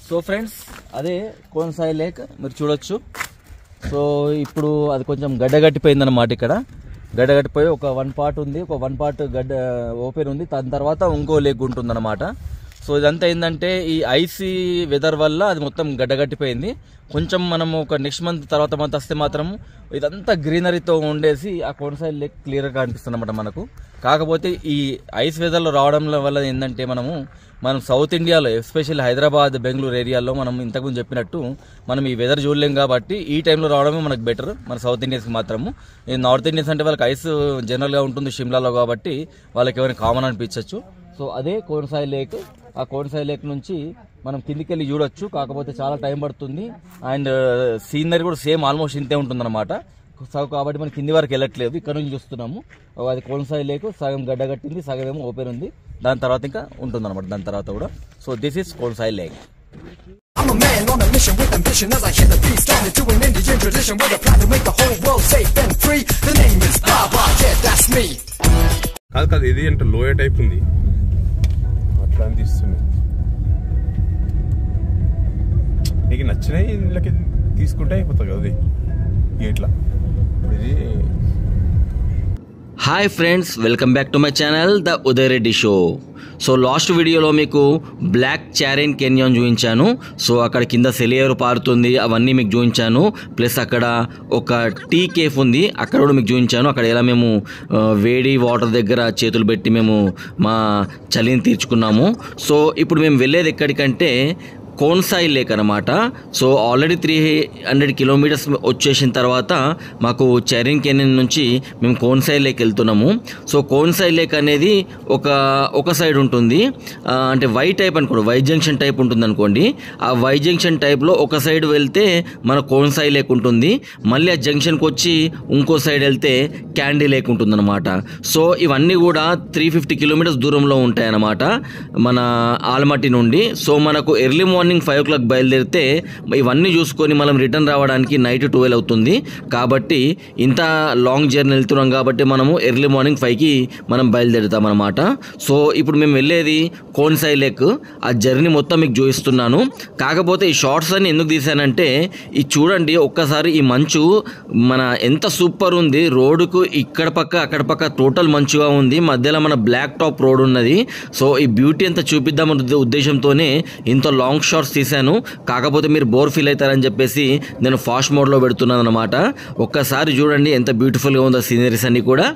So friends, అదే కోనసాయి lake మీరు చూడొచ్చు. సో ఇప్పుడు అది కొంచెం గడ్డగట్టిపోయింది అన్నమాట. ఇక్కడ గడ్డగట్టిపోయి ఒక 1 పార్ట్ ఉంది, ఒక 1 పార్ట్ గడ్డ ఓపెన్ ఉంది, దాని తర్వాత ఇంకో లేక్ ఉంటుందన్నమాట. సో ఇదంతా ఏంటంటే ఈ ఐసీ వెదర్ వల్ల అది మొత్తం గడ్డగట్టిపోయింది. కొంచెం మనము ఒక నెక్స్ట్ మంత్ వస్తే మాత్రం ఇదంతా గ్రీనరీతో ఉండేసి ఆ కోనసాయి లేక్ క్లియర్గా కనిపిస్తుంది అన్నమాట మనకు. కాకపోతే ఈ ఐస్ వెదర్లో రావడం వల్ల ఏంటంటే మనం సౌత్ ఇండియాలో ఎస్పెషల్లీ హైదరాబాద్, బెంగళూరు ఏరియాలో మనం ఇంతకుముందు చెప్పినట్టు మనం ఈ వెదర్ చూడలేం. కాబట్టి ఈ టైంలో రావడమే మనకు బెటర్ మన సౌత్ ఇండియన్స్కి మాత్రము. నార్త్ ఇండియన్స్ అంటే వాళ్ళకి ఐస్ జనరల్గా ఉంటుంది షిమ్లాలో, కాబట్టి వాళ్ళకి ఎవరైనా కామన్ అనిపించవచ్చు. సో అదే కోనసాయి లేక్. ఆ కోనసాయి లేక్ నుంచి మనం కిందికి వెళ్ళి చూడొచ్చు, కాకపోతే చాలా టైం పడుతుంది. అండ్ సీనరీ కూడా సేమ్ ఆల్మోస్ట్ ఇంతే ఉంటుందన్నమాట. సో కాబట్టి మనం కింది వరకు వెళ్ళట్లేదు, ఇక్కడ నుంచి చూస్తున్నాము. అది కోనసాయి లేక్ సగం గడ్డగట్టింది, సగం ఏమో ఓపెన్ ఉంది. దాని తర్వాత ఇంకా ఉంటుందన్నమాట దాని తర్వాత కూడా. So this is Konasai lake. I'm a man on a mission with ambition as I hit the beat, started doing Indian tradition with a plan to make the whole world safe and free. The name is Baba, yeah, that's me. కాదు ఇది అంటే లోయ type ఉంది, అట్లా అనిపిస్తుంది. నీకు నచ్చినాయి ఇళ్ళకి తీసుకుంటే అయిపోతుంది కదా అది ఇట్లా. ఇది hi friends, welcome back to my channel the Uday Reddy show. So last వీడియోలో మీకు బ్లాక్ చారెన్ కెన్యాన్ చూపించాను. సో అక్కడ కింద సెలియర్ పారుతుంది, అవన్నీ మీకు చూపించాను. ప్లస్ అక్కడ ఒక టీ కేఫ్ ఉంది, అక్కడ కూడా మీకు చూపించాను. అక్కడ ఎలా మేము వేడి వాటర్ దగ్గర చేతులు పెట్టి మేము మా చలిని తీర్చుకున్నాము. సో ఇప్పుడు మేము వెళ్ళేది ఎక్కడికంటే కోనసాయి లేక్ అనమాట. సో ఆల్రెడీ 300 కిలోమీటర్స్ వచ్చేసిన తర్వాత మాకు చారెన్ కెన్యాన్ నుంచి మేము కోనసాయి లేక్ వెళ్తున్నాము. సో కోనసాయి లేక్ అనేది ఒక సైడ్ ఉంటుంది, అంటే వై టైప్ అనుకోండి, వై జంక్షన్ టైప్ ఉంటుంది అనుకోండి. ఆ వై జంక్షన్ టైప్లో ఒక సైడ్ వెళ్తే మన కోనసాయి లేక్ ఉంటుంది, మళ్ళీ ఆ జంక్షన్కి వచ్చి ఇంకో సైడ్ వెళ్తే క్యాండీ లేక్ ఉంటుందన్నమాట. సో ఇవన్నీ కూడా 350 కిలోమీటర్స్ దూరంలో ఉంటాయన్నమాట మన ఆల్మట్టి నుండి. సో మనకు ఎర్లీ మార్నింగ్ 5 o'clock బయలుదేరితే ఇవన్నీ చూసుకొని మనం రిటర్న్ రావడానికి నైట్ 12 అవుతుంది. కాబట్టి ఇంత లాంగ్ జర్నీ వెళ్తున్నాం కాబట్టి మనము ఎర్లీ మార్నింగ్ 5కి మనం బయలుదేరుతాం అనమాట. సో ఇప్పుడు మేము వెళ్ళేది కోనసాయి లేక్. ఆ జర్నీ మొత్తం మీకు చూపిస్తున్నాను. కాకపోతే ఈ షార్ట్స్ అన్ని ఎందుకు తీసానంటే ఇది చూడండి ఒక్కసారి, ఈ మంచు మన ఎంత సూపర్ ఉంది. రోడ్డుకు ఇక్కడ పక్క అక్కడ పక్క టోటల్ మంచుగా ఉంది, మధ్యలో మన బ్లాక్ టాప్ రోడ్ ఉన్నది. సో ఈ బ్యూటీ అంతా చూపిద్దామన్న ఉద్దేశంతోనే ఇంత లాంగ్ షార్ట్స్ తీశాను. కాకపోతే మీరు బోర్ ఫీల్ అవుతారని చెప్పేసి నేను ఫాస్ట్ మోడ్లో పెడుతున్నాను అనమాట. ఒక్కసారి చూడండి ఎంత బ్యూటిఫుల్గా ఉందో సీనరీస్ అన్నీ కూడా.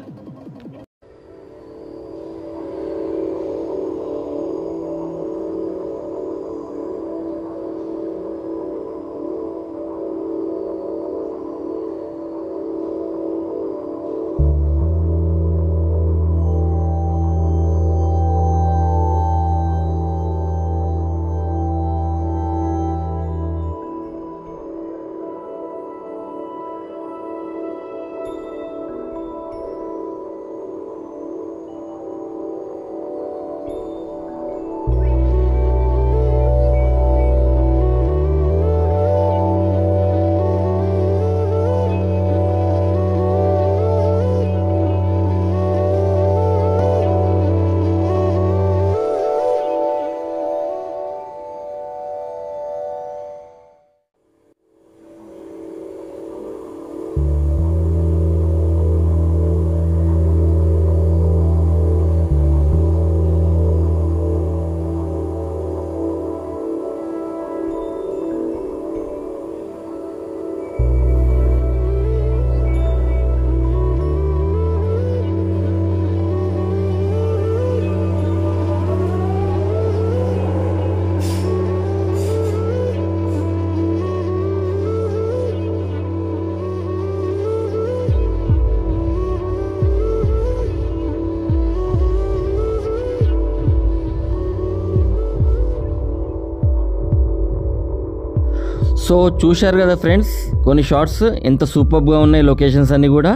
సో చూశారు కదా ఫ్రెండ్స్, కొన్ని షార్ట్స్ ఎంత సూపర్గా ఉన్నాయి. లొకేషన్స్ అన్నీ కూడా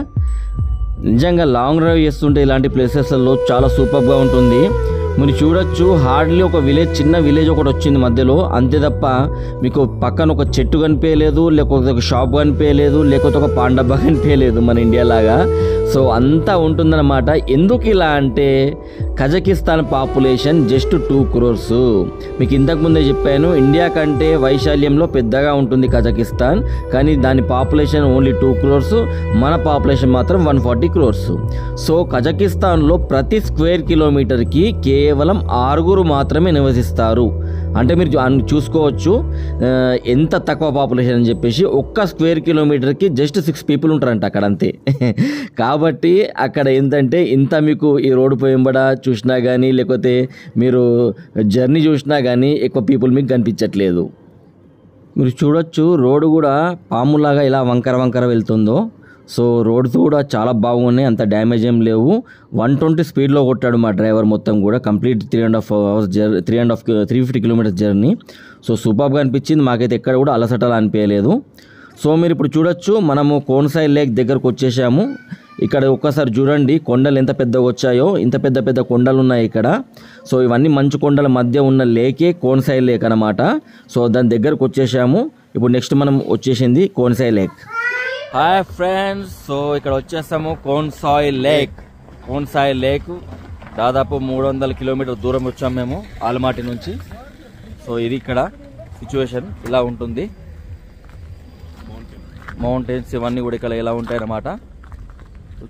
నిజంగా లాంగ్ డ్రైవ్ చేస్తుంటే ఇలాంటి ప్లేసెస్లలో చాలా సూపర్గా ఉంటుంది. మీరు చూడొచ్చు హార్డ్లీ ఒక విలేజ్, చిన్న విలేజ్ ఒకటి వచ్చింది మధ్యలో, అంతే తప్ప మీకు పక్కన ఒక చెట్టు కనిపించలేదు, లేకపోతే ఒక షాప్ కనిపించలేదు, లేకపోతే ఒక పాన్ డబ్బా కనిపించలేదు మన ఇండియా లాగా. సో అంతా ఉంటుందన్నమాట. ఎందుకు ఇలా అంటే కజకిస్తాన్ పాపులేషన్ జస్ట్ 2 crores. మీకు ఇంతకుముందే చెప్పాను, ఇండియా కంటే వైశాల్యంలో పెద్దగా ఉంటుంది కజకిస్తాన్, కానీ దాని పాపులేషన్ ఓన్లీ 2 crores, మన పాపులేషన్ మాత్రం 140 crores. సో కజకిస్తాన్లో ప్రతి స్క్వేర్ కిలోమీటర్కి కేవలం 6 మాత్రమే నివసిస్తారు. అంటే మీరు చూసుకోవచ్చు ఎంత తక్కువ పాపులేషన్ అని చెప్పేసి. ఒక్క స్క్వేర్ కిలోమీటర్కి జస్ట్ 6 people ఉంటారంట అక్కడ, అంతే. కాబట్టి అక్కడ ఏంటంటే ఇంత మీకు ఈ రోడ్డు పోయింబడ చూసినా కానీ, లేకపోతే మీరు జర్నీ చూసినా కానీ ఎక్కువ పీపుల్ మీకు కనిపించట్లేదు. మీరు చూడొచ్చు రోడ్డు కూడా పాములాగా ఇలా వంకర వంకర వెళ్తుందో. సో రోడ్స్ కూడా చాలా బాగున్నాయి, అంత డ్యామేజ్ ఏం లేవు. 120 స్పీడ్లో కొట్టాడు మా డ్రైవర్ మొత్తం కూడా. Complete 3.5 hours journey, 350 kilometers journey. So సూపర్గా అనిపించింది మాకైతే, ఎక్కడ కూడా అలసటలా అనిపించలేదు. సో మీరు ఇప్పుడు చూడొచ్చు, మనము కోన్సాయి లేక్ దగ్గరకు వచ్చేసాము. ఇక్కడ ఒక్కసారి చూడండి కొండలు ఎంత పెద్దగా వచ్చాయో, ఇంత పెద్ద పెద్ద కొండలు ఉన్నాయి ఇక్కడ. సో ఇవన్నీ మంచు కొండల మధ్య ఉన్న లేకే కోన్సాయి లేక్ అన్నమాట. సో దాని దగ్గరకు వచ్చేసాము. ఇప్పుడు నెక్స్ట్ మనం వచ్చేసింది కోన్సాయి లేక్. హాయ్ ఫ్రెండ్స్, సో ఇక్కడ వచ్చేసాము కోన్సాయి లేక్. కోన్సాయి లేక్ దాదాపు 300 kilometers దూరం వచ్చాము మేము ఆల్మాటి నుంచి. సో ఇది ఇక్కడ సిచ్యువేషన్ ఇలా ఉంటుంది. మౌంటైన్స్ ఇవన్నీ కూడా ఇక్కడ ఎలా ఉంటాయి అన్నమాట.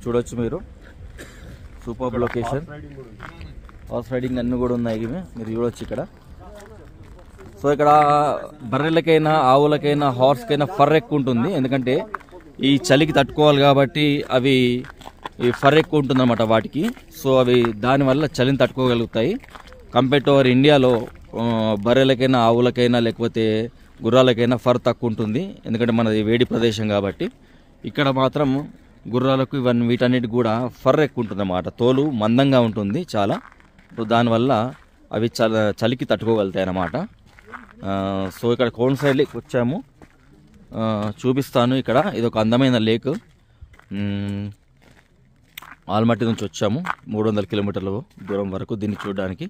చూడొచ్చు మీరు, సూపర్ లొకేషన్. హార్స్ రైడింగ్ అన్నీ కూడా ఉన్నాయి మీరు చూడొచ్చు ఇక్కడ. సో ఇక్కడ బర్రెలకైనా ఆవులకైనా హార్స్కైనా ఫర్ ఎక్కువ ఉంటుంది, ఎందుకంటే ఈ చలికి తట్టుకోవాలి కాబట్టి అవి ఈ ఫర్ ఎక్కువ ఉంటుంది అన్నమాట వాటికి. సో అవి దానివల్ల చలిని తట్టుకోగలుగుతాయి. కంపేర్ టు అవర్ ఇండియాలో బర్రెలకైనా ఆవులకైనా లేకపోతే గుర్రాలకైనా ఫర్ తక్కువ ఉంటుంది, ఎందుకంటే మనది వేడి ప్రదేశం కాబట్టి. ఇక్కడ మాత్రం గుర్రాలకు వీటన్నిటికి కూడా ఫర్ ఎక్కువ ఉంటుంది అన్నమాట. తోలు మందంగా ఉంటుంది చాలా. సో దానివల్ల అవి చలికి తట్టుకోగలుగుతాయి అన్నమాట. సో ఇక్కడ కోన్సాయి లేక్ వచ్చాము, చూపిస్తాను. ఇక్కడ ఇది ఒక అందమైన లేక్. ఆల్మట్టి నుంచి వచ్చాము 300 kilometers దూరం వరకు దీన్ని చూడడానికి.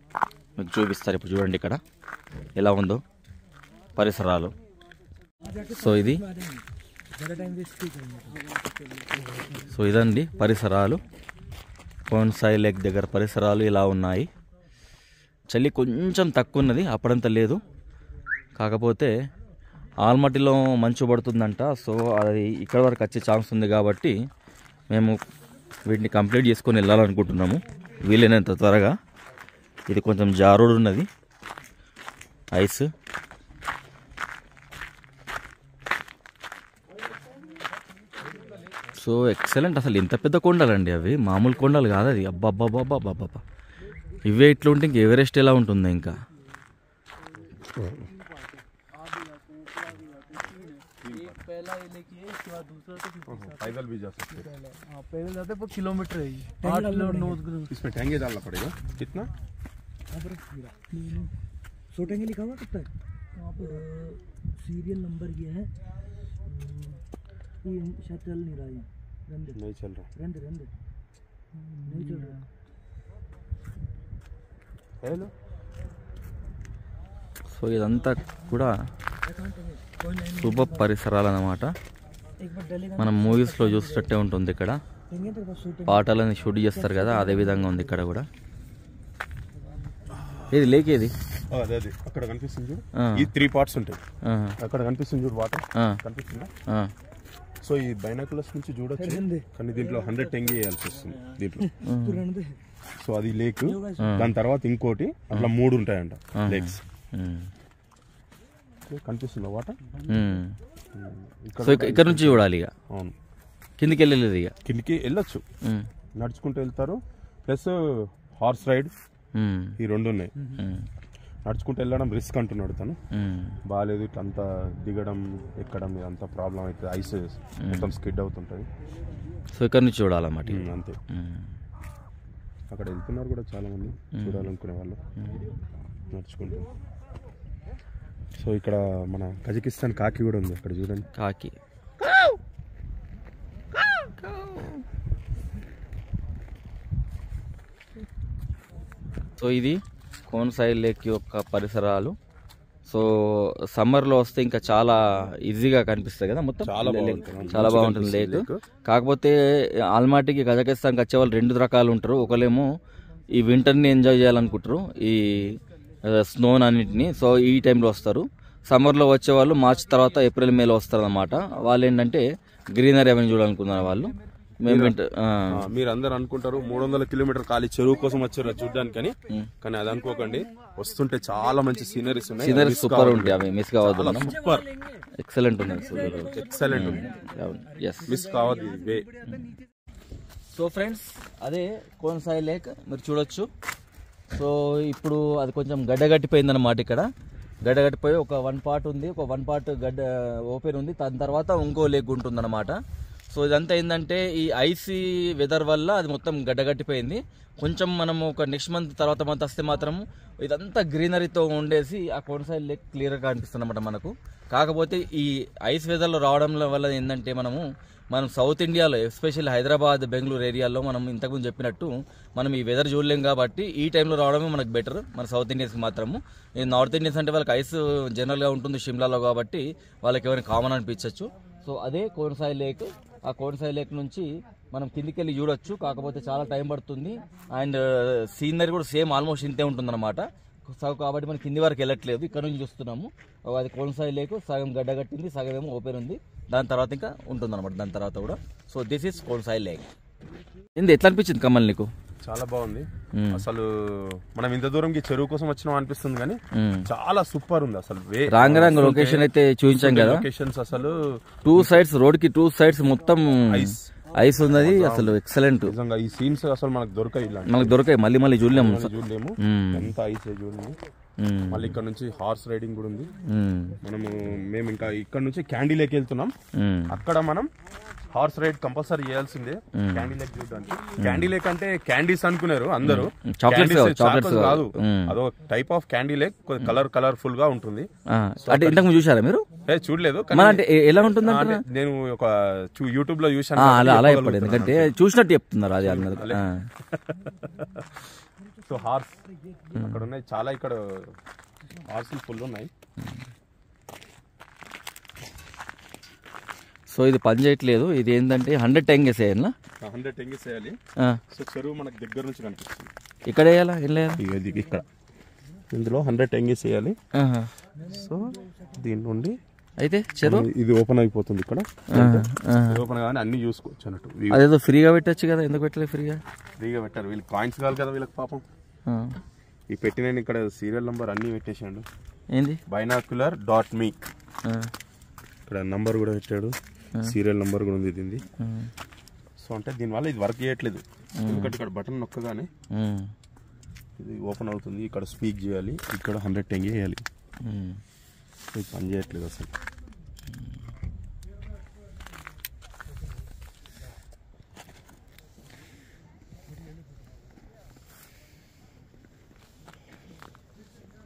మీకు చూపిస్తారు ఇప్పుడు. చూడండి ఇక్కడ ఎలా ఉందో పరిసరాలు. సో ఇదండి పరిసరాలు. కోన్సాయి లేక్ దగ్గర పరిసరాలు ఇలా ఉన్నాయి. చలి కొంచెం తక్కువ ఉన్నది, అప్పుడంత లేదు. కాకపోతే ఆల్మట్టిలో మంచు పడుతుందంట. సో అది ఇక్కడ వరకు వచ్చే ఛాన్స్ ఉంది కాబట్టి మేము వీటిని కంప్లీట్ చేసుకొని వెళ్ళాలనుకుంటున్నాము వీలైనంత త్వరగా. ఇది కొంచెం జారుడు ఉన్నది ఐస్. So excellent. అసలు ఇంత పెద్ద కొండలండి అవి, మామూలు కొండలు కాదు అది. అబ్బాబ్బాబ్బాబ్బాబ్బా, ఇవే ఇట్లా ఉంటే ఇంక ఎవరెస్ట్ ఎలా ఉంటుందో ఇంకా. पैदल भी जा सकते हैं। हाँ पैदल जाते पर किलोमीटर है 8 किलोमीटर। इसमें टैंगे डालना पड़ेगा कितना? 100 टैंगे लिखा हुआ कब तक? वहाँ पर सीरियल नंबर ये है, ये शायद चल नहीं रहा है। नहीं चल रहा। रंदे नहीं चल रहा। हेलो। సో ఇదంతా కూడా సూపర్ పరిసరాలు అన్నమాట. మనం మూవీస్లో చూసినట్టే ఉంటుంది. ఇక్కడ పాటలని షూట్ చేస్తారు కదా, అదే విధంగా ఉంది ఇక్కడ కూడా. ఇది లేక్ ఏది? అదే అక్కడ కనిపిస్తుంది చూడు, ఈ 3 parts ఉంటాయి. అక్కడ కనిపిస్తుంది చూడు వాటర్ కనిపిస్తుందా? సో ఈ బైనాకులర్స్ నుంచి చూడొచ్చు, కానీ దీంట్లో 100 టెంగి వేయాల్సి వస్తుంది దీంట్లో. సో అది లేక్. దాని తర్వాత ఇంకోటి అట్లా 3 ఉంటాయంట లేక్స్. కనిపిస్తుందా వాటర్? సో ఇక్కడ నుంచి చూడాలి ఇక. అవును, కిందికి వెళ్ళలేదు ఇక. కిందికి వెళ్ళొచ్చు, నడుచుకుంటూ వెళ్తారు. ప్లస్ హార్స్ రైడ్, ఈ 2 ఉన్నాయి. నడుచుకుంటూ వెళ్ళడం రిస్క్ అంటున్నాడు తను. బాగాలేదు ఇట్లా అంతా దిగడం ఎక్కడం ఇదంతా ప్రాబ్లం అవుతుంది. ఐస్ మొత్తం స్కిడ్ అవుతుంటుంది. సో ఇక్కడ నుంచి చూడాలన్నమాట అంతే. అక్కడ వెళ్తున్నారు కూడా చాలా మంది చూడాలనుకునే వాళ్ళు నడుచుకుంటూ. సో ఇక్కడ మన కజకిస్తాన్ కాకి కూడా ఉంది, అక్కడ చూడండి కాకి. సో ఇది కోన్సాయి లేక్ యొక్క పరిసరాలు. సో సమ్మర్లో వస్తే ఇంకా చాలా ఈజీగా కనిపిస్తుంది కదా మొత్తం. చాలా బాగుంటుంది లేక్. కాకపోతే ఆల్మాటికి కజకిస్తాన్కి వచ్చే వాళ్ళు 2 రకాలు ఉంటారు. ఒకళ్ళేమో ఈ వింటర్ని ఎంజాయ్ చేయాలనుకుంటారు, ఈ స్నోన్ అన్నింటినీ. సో ఈ టైంలో వస్తారు. సమ్మర్లో వచ్చేవాళ్ళు మార్చ్ తర్వాత ఏప్రిల్ మేలో వస్తారు అన్నమాట. వాళ్ళు ఏంటంటే గ్రీనరీ అవన్నీ చూడాలనుకున్నారు వాళ్ళు. మేము మీరు అందరు అనుకుంటారు 300 కిలోమీటర్ ఖాళీ చెరువు కోసం వచ్చారు చూడడానికి, కానీ అది అనుకోకండి. వస్తుంటే చాలా మంచి సీనరీస్ ఉన్నాయి. సీనరీ సూపర్ ఉంటాయి, అవి మిస్ కావద్దు. సూపర్ ఎక్సలెంట్ ఉన్నాయి, ఎక్సలెంట్ ఉంది, మిస్ కావద్దు వే. సో ఫ్రెండ్స్, అదే కోన్సాయి లేక్ మీరు చూడొచ్చు. సో ఇప్పుడు అది కొంచెం గడ్డగట్టిపోయింది అనమాట. ఇక్కడ గడ్డగట్టిపోయి ఒక 1 పార్ట్ ఉంది, ఒక 1 పార్ట్ గడ్డ ఓపెన్ ఉంది, దాని తర్వాత ఇంకో లేక్ ఉంటుంది అనమాట. సో ఇదంతా ఏంటంటే ఈ ఐసీ వెదర్ వల్ల అది మొత్తం గడ్డగట్టిపోయింది. కొంచెం మనము ఒక నెక్స్ట్ మంత్ వస్తే మాత్రం ఇదంతా గ్రీనరీతో ఉండేసి ఆ కోన్సాయి లేక్ క్లియర్గా కనిపిస్తుంది అనమాట మనకు. కాకపోతే ఈ ఐస్ వెదర్లో రావడం వల్ల ఏంటంటే మనం సౌత్ ఇండియాలో ఎస్పెషల్లీ హైదరాబాద్, బెంగళూరు ఏరియాలో మనం ఇంతకుముందు చెప్పినట్టు మనం ఈ వెదర్ చూడలేం. కాబట్టి ఈ టైంలో రావడమే మనకు బెటర్ మన సౌత్ ఇండియన్స్కి మాత్రము. ఈ నార్త్ ఇండియన్స్ అంటే వాళ్ళకి ఐస్ జనరల్గా ఉంటుంది షిమ్లాలో, కాబట్టి వాళ్ళకి ఎవరైనా కామన్ అనిపించవచ్చు. సో అదే కోన్సాయి లేక్. ఆ కోన్సాయి లేక్ నుంచి మనం కిందికి వెళ్ళి చూడొచ్చు, కాకపోతే చాలా టైం పడుతుంది. అండ్ సీనరీ కూడా సేమ్ ఆల్మోస్ట్ ఇంతే ఉంటుంది అనమాట. సో కాబట్టి మనం కింది వరకు వెళ్ళట్లేదు, ఇక్కడ నుంచి చూస్తున్నాము. అది కోన్సాయి లేక్ సగం గడ్డగట్టింది, సగం ఏమో ఓపెన్ ఉంది. దాని తర్వాత ఇంకా ఉంటుంది అనమాట దాని తర్వాత కూడా. So this is Konsai lake. ఏంది ఎట్లా అనిపించింది కమల్ నీకు? చాలా బాగుంది అసలు. మనం ఇంత దూరంకి చెరువు కోసం వచ్చినాం అనిపిస్తుంది, కానీ చాలా సూపర్ ఉంది అసలు. రాంగ్ లొకేషన్ అయితే చూపించాం కదా. లొకేషన్స్ అసలు 2 sides రోడ్ కి 2 sides మొత్తం ఐస్ ఉన్నది. అసలు ఎక్సలెంట్. నిజంగా ఈ సీన్స్ అసలు మనకు దొరకాయి, మళ్ళీ చూడలేము. ఎంత ఐస్ చూడండి. మళ్ళీ ఇక్కడ నుంచి హార్స్ రైడింగ్ కూడా ఉంది. మేము ఇంకా ఇక్కడ నుంచి క్యాండీ లేక్ వెళ్తున్నాం. అక్కడ మనం హార్స్ రైడ్ కంపల్సరీ చేయాల్సిందే క్యాండీ లేక్ చూడడానికి. క్యాండీ లేక్ అంటే క్యాండీస్ అనుకున్నారు అందరూ, చాక్లెట్స్ కాదు. అదో type of candy lake, colourful గా ఉంటుంది. అంటే ఇంతకు చూసారా మీరు? చూడలేదు, ఎలా ఉంటుంది నేను ఒక యూట్యూబ్ లో చూసాను. అలా చెప్పండి, ఎందుకంటే చూసినట్టు చెప్తున్నారు అది అన్నది. సో హార్స్ అక్కడ ఉన్నాయి చాలా, ఇక్కడ హార్స్ ఫుల్ ఉన్నాయి. సో ఇది పని చేయట్లేదు. ఇది ఏంటంటే 100 టెంగేస్ వేయాలి. 100 టెంగేస్ వేయాలి. సో చెరువు మనకు దగ్గర నుంచి కనిపిస్తుంది. ఇక్కడ వేయాలా? ఇక్కడ ఇందులో 100 టెంగేస్ వేయాలి. సో దీని నుండి అయితే చెరువు ఇది ఓపెన్ అయిపోతుంది. ఇక్కడ ఓపెన్ కానీ అన్ని చూసుకోవచ్చు అన్నట్టు. అదేదో ఫ్రీగా పెట్టచ్చు కదా, ఎందుకు పెట్టలేదు? ఫ్రీగా పెట్టారు, వీళ్ళకి కాయిన్స్ కావాలి కదా వీళ్ళకి పాపం. ఈ పెట్టిన ఇక్కడ సీరియల్ నంబర్ అన్ని పెట్టేశాడు. ఏంది binocular.me. ఇక్కడ నంబర్ కూడా పెట్టాడు, సీరియల్ నంబర్ కూడా ఉంది దీన్ని. సో అంటే దీనివల్ల ఇది వర్క్ చేయట్లేదు, ఎందుకంటే ఇక్కడ బటన్ నొక్కగానే ఇది ఓపెన్ అవుతుంది. ఇక్కడ స్పీక్ చేయాలి, ఇక్కడ 100 టెంగే వేయాలి. ఇది పని చేయట్లేదు అసలు.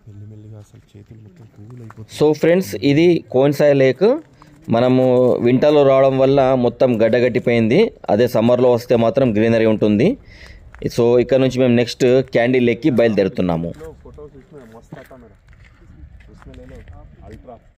మెల్లిమెల్లిగా అసలు చేతులు మొత్తం పువ్వులు అయిపోతుంది. సో ఫ్రెండ్స్, ఇది కోన్సాయి లేక్. మనము వింటర్లో రావడం వల్ల మొత్తం గడ్డగట్టిపోయింది. అదే సమ్మర్లో వస్తే మాత్రం గ్రీనరీ ఉంటుంది. సో ఇక్కడ నుంచి మేము నెక్స్ట్ క్యాండీ లేక్కి బయలుదేరుతున్నాము.